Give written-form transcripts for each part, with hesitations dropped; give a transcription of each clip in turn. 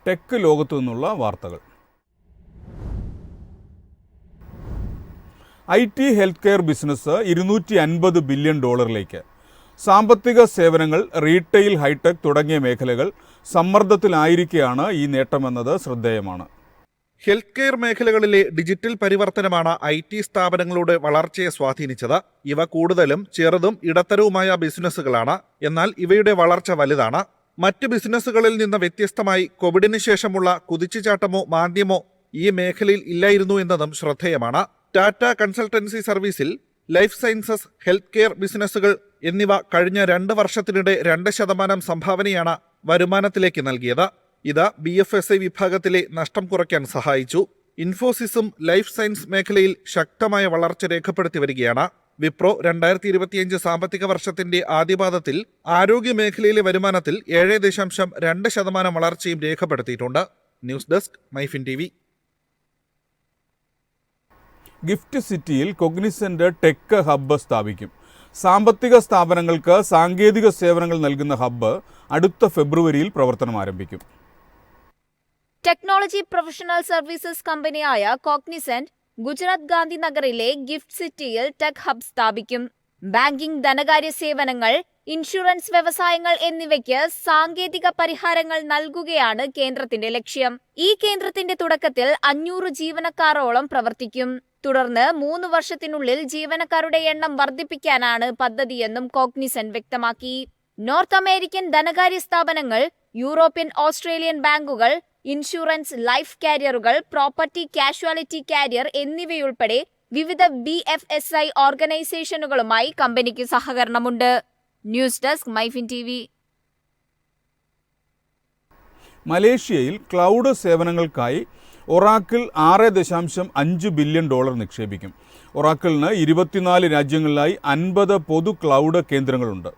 Tech ലോകത്തു നിന്നുള്ള വാർത്തകൾ. IT health care business $250 billion. സാമ്പത്തിക സേവനങ്ങൾ, റീറ്റെയിൽ, ഹൈടെക് തുടങ്ങിയ മേഖലകൾ സമ്മർദ്ദത്തിലായിരിക്കെയാണ് ഈ നേട്ടമെന്നത് ശ്രദ്ധേയമാണ്. ഹെൽത്ത് കെയർ മേഖലകളിലെ ഡിജിറ്റൽ പരിവർത്തനമാണ് IT സ്ഥാപനങ്ങളുടെ വളർച്ചയെ സ്വാധീനിച്ചത്. ഇവ കൂടുതലും ചെറുതും ഇടത്തരവുമായ ബിസിനസ്സുകളാണ്. എന്നാൽ ഇവയുടെ വളർച്ച വലുതാണ്. മറ്റ് ബിസിനസ്സുകളിൽ നിന്ന് വ്യത്യസ്തമായി കോവിഡിന് ശേഷമുള്ള കുതിച്ചുചാട്ടമോ മാന്ദ്യമോ ഈ മേഖലയിൽ ഇല്ലായിരുന്നു എന്നതും ശ്രദ്ധേയമാണ്. ടാറ്റ കൺസൾട്ടൻസി സർവീസിൽ ലൈഫ് സയൻസസ്, ഹെൽത്ത് കെയർ ബിസിനസ്സുകൾ എന്നിവ കഴിഞ്ഞ 2 വർഷത്തിനിടെ 2% സംഭാവനയാണ് വരുമാനത്തിലേക്ക് നൽകിയത്. ഇത് BFSI വിഭാഗത്തിലെ നഷ്ടം കുറയ്ക്കാൻ സഹായിച്ചു. ഇൻഫോസിസും ലൈഫ് സയൻസ് മേഖലയിൽ ശക്തമായ വളർച്ച രേഖപ്പെടുത്തി വരികയാണ്. വിപ്രോ 2025 സാമ്പത്തിക വർഷത്തിന്റെ ആദ്യപാദത്തിൽ ആരോഗ്യ മേഖലയിലെ വരുമാനത്തിൽ 7.2% വളർച്ചയും രേഖപ്പെടുത്തിയിട്ടുണ്ട്. News desk MyFin TV. Gift സിറ്റിയിൽ കോഗ്നിസന്റ് ടെക് ഹബ്ബ് സ്ഥാപിക്കും. സാമ്പത്തിക സ്ഥാപനങ്ങൾക്ക് സാങ്കേതിക സേവനങ്ങൾ നൽകുന്ന ഹബ്ബ് അടുത്ത ഫെബ്രുവരിയിൽ പ്രവർത്തനം ആരംഭിക്കും. ടെക്നോളജി പ്രൊഫഷണൽ സർവീസസ് കമ്പനിയായ കോഗ്നിസന്റ് ഗുജറാത്ത് ഗാന്ധി നഗറിലെ ഗിഫ്റ്റ് സിറ്റിയിൽ ടെക് ഹബ് സ്ഥാപിക്കും. ബാങ്കിംഗ്, ധനകാര്യ സേവനങ്ങൾ, ഇൻഷുറൻസ് വ്യവസായങ്ങൾ എന്നിവയ്ക്ക് സാങ്കേതിക പരിഹാരങ്ങൾ നൽകുകയാണ് കേന്ദ്രത്തിന്റെ ലക്ഷ്യം. ഈ കേന്ദ്രത്തിന്റെ തുടക്കത്തിൽ 500 ജീവനക്കാരോളം പ്രവർത്തിക്കും. തുടർന്ന് 3 വർഷത്തിനുള്ളിൽ ജീവനക്കാരുടെ എണ്ണം വർദ്ധിപ്പിക്കാനാണ് പദ്ധതിയെന്നും കോഗ്നിസന്റ് വ്യക്തമാക്കി. നോർത്ത് അമേരിക്കൻ ധനകാര്യ സ്ഥാപനങ്ങൾ, യൂറോപ്യൻ, ഓസ്ട്രേലിയൻ ബാങ്കുകൾ, ഇൻഷുറൻസ്, ലൈഫ് കാരിയറുകൾ, പ്രോപ്പർട്ടി കാഷ്വാലിറ്റി കാരിയർ എന്നിവയുൾപ്പെടെ വിവിധ BFSI ഓർഗനൈസേഷനുകളുമായി കമ്പനിക്ക് സഹകരണമുണ്ട്. News desk MyFin TV. മലേഷ്യയിൽ ക്ലൗഡ് സേവനങ്ങൾക്കായി ഒറാക്കിൾ $6.5 ബില്യൺ നിക്ഷേപിക്കും. ഒറാക്കിളിന് 24 രാജ്യങ്ങളിലായി 50 പൊതു ക്ലൗഡ് കേന്ദ്രങ്ങളുണ്ട്.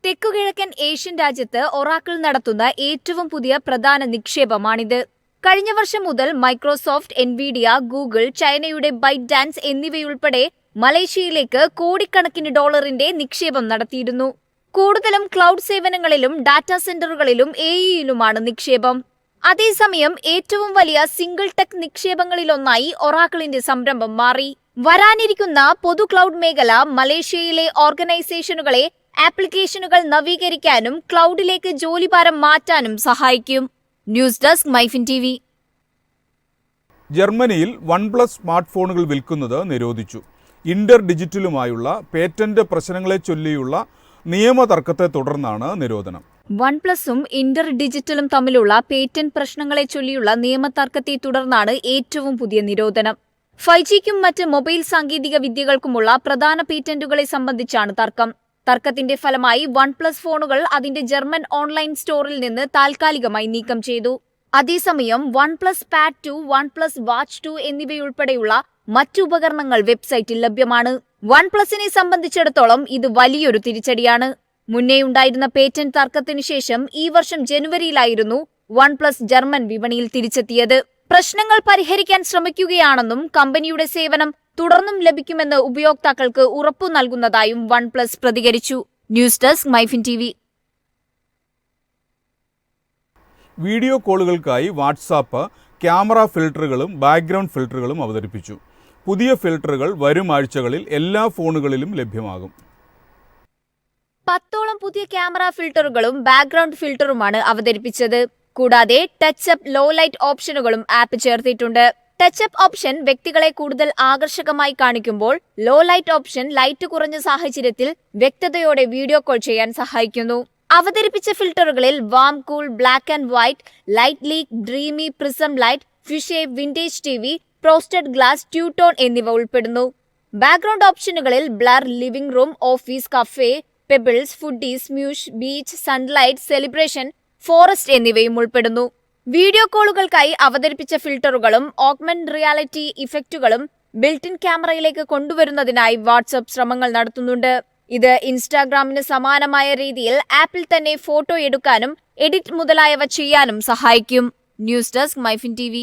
തെക്കുകിഴക്കൻ ഏഷ്യൻ രാജ്യത്ത് ഒറാക്കിൾ നടത്തുന്ന ഏറ്റവും പുതിയ പ്രധാന നിക്ഷേപമാണിത്. കഴിഞ്ഞ വർഷം മുതൽ മൈക്രോസോഫ്റ്റ്, എൻവിഡിയ, ഗൂഗിൾ, ചൈനയുടെ ബൈറ്റ് ഡാൻസ് എന്നിവയുൾപ്പെടെ മലേഷ്യയിലേക്ക് കോടിക്കണക്കിന് ഡോളറിന്റെ നിക്ഷേപം നടത്തിയിരുന്നു. കൂടുതലും ക്ലൗഡ് സേവനങ്ങളിലും ഡാറ്റാ സെന്ററുകളിലും AEയിലുമാണ് നിക്ഷേപം. അതേസമയം ഏറ്റവും വലിയ സിംഗിൾ ടെക് നിക്ഷേപങ്ങളിലൊന്നായി ഒറാക്കിളിന്റെ സംരംഭം മാറി. വരാനിരിക്കുന്ന പൊതു ക്ലൗഡ് മേഖല മലേഷ്യയിലെ ഓർഗനൈസേഷനുകളെ ആപ്ലിക്കേഷനുകൾ നവീകരിക്കാനും ക്ലൗഡിലേക്ക് ജോലിഭാരം മാറ്റാനും സഹായിക്കും. News desk MyFin TV. ജർമ്മനിയിൽ OnePlus സ്മാർട്ട് ഫോണുകൾ വിൽക്കുന്നത് നിരോധിച്ചു. ഇന്റർ ഡിജിറ്റലുമായുള്ള പേറ്റന്റ് പ്രശ്നങ്ങളെ ചൊല്ലിയുള്ള നിയമതർക്കത്തെ തുടർന്നാണ് നിരോധനം. OnePlusഉം ഇന്റർ ഡിജിറ്റലും തമ്മിലുള്ള പേറ്റന്റ് പ്രശ്നങ്ങളെ ചൊല്ലിയുള്ള നിയമതർക്കത്തെ തുടർന്നാണ് ഏറ്റവും പുതിയ നിരോധനം. 5Gക്കും മറ്റ് മൊബൈൽ സാങ്കേതിക വിദ്യകൾക്കുമുള്ള പ്രധാന പേറ്റന്റുകളെ സംബന്ധിച്ചാണ് തർക്കം. തർക്കത്തിന്റെ ഫലമായി OnePlus ഫോണുകൾ അതിന്റെ ജർമ്മൻ ഓൺലൈൻ സ്റ്റോറിൽ നിന്ന് താൽക്കാലികമായി നീക്കം ചെയ്തു. അതേസമയം OnePlus Pad 2, OnePlus Watch 2 എന്നിവയുൾപ്പെടെയുള്ള മറ്റു ഉപകരണങ്ങൾ വെബ്സൈറ്റിൽ ലഭ്യമാണ്. OnePlusനെ സംബന്ധിച്ചിടത്തോളം ഇത് വലിയൊരു തിരിച്ചടിയാണ്. മുന്നേയുണ്ടായിരുന്ന പേറ്റന്റ് തർക്കത്തിനു ശേഷം ഈ വർഷം ജനുവരിയിലായിരുന്നു OnePlus ജർമ്മൻ വിപണിയിൽ തിരിച്ചെത്തിയത്. പ്രശ്നങ്ങൾ പരിഹരിക്കാൻ ശ്രമിക്കുകയാണെന്നും കമ്പനിയുടെ സേവനം തുടർന്നും ലഭിക്കുമെന്ന് ഉപയോക്താക്കൾക്ക് ഉറപ്പു നൽകുന്നതായും OnePlus പ്രതികരിച്ചു. News desk MyFin TV. Video കോളുകൾക്കായി വാട്സാപ്പ് ക്യാമറ ഫിൽട്ടറുകളും ബാക്ക്ഗ്രൗണ്ട് ഫിൽട്ടറുകളും അവതരിപ്പിച്ചു. പുതിയ ഫിൽട്ടറുകൾ വരും ആഴ്ചകളിൽ എല്ലാ ഫോണുകളിലും ലഭ്യമാകും. 10ഓളം പുതിയ ക്യാമറ ഫിൽട്ടറുകളും ബാക്ക്ഗ്രൗണ്ട് ഫിൽട്ടറുമാണ് അവതരിപ്പിച്ചത്. കൂടാതെ ടച്ചപ്പ്, ലോ ലൈറ്റ് ഓപ്ഷനുകളും ആപ്പ് ചേർത്തിട്ടുണ്ട്. ടച്ചപ്പ് ഓപ്ഷൻ വ്യക്തികളെ കൂടുതൽ ആകർഷകമായി കാണിക്കുമ്പോൾ ലോ ലൈറ്റ് ഓപ്ഷൻ ലൈറ്റ് കുറഞ്ഞ സാഹചര്യത്തിൽ വ്യക്തതയോടെ വീഡിയോ കോൾ ചെയ്യാൻ സഹായിക്കുന്നു. അവതരിപ്പിച്ച ഫിൽട്ടറുകളിൽ warm cool, black and white, light leak, dreamy, prism light, fisheye, vintage TV, frosted glass, two tone എന്നിവ ഉൾപ്പെടുന്നു. ബാക്ക്ഗ്രൗണ്ട് ഓപ്ഷനുകളിൽ blur, living room, office, cafe, pebbles, foodies, mush, beach, sunlight, celebration, forest എന്നിവയും ഉൾപ്പെടുന്നു. Video കോളുകൾക്കായി അവതരിപ്പിച്ച ഫിൽട്ടറുകളും augmented reality ഇഫക്റ്റുകളും built in ക്യാമറയിലേക്ക് കൊണ്ടുവരുന്നതിനായി വാട്സ്ആപ്പ് ശ്രമങ്ങൾ നടത്തുന്നുണ്ട്. ഇത് ഇൻസ്റ്റാഗ്രാമിന് സമാനമായ രീതിയിൽ ആപ്പിൽ തന്നെ ഫോട്ടോ എടുക്കാനും എഡിറ്റ് മുതലായവ ചെയ്യാനും സഹായിക്കും. News desk MyFin TV.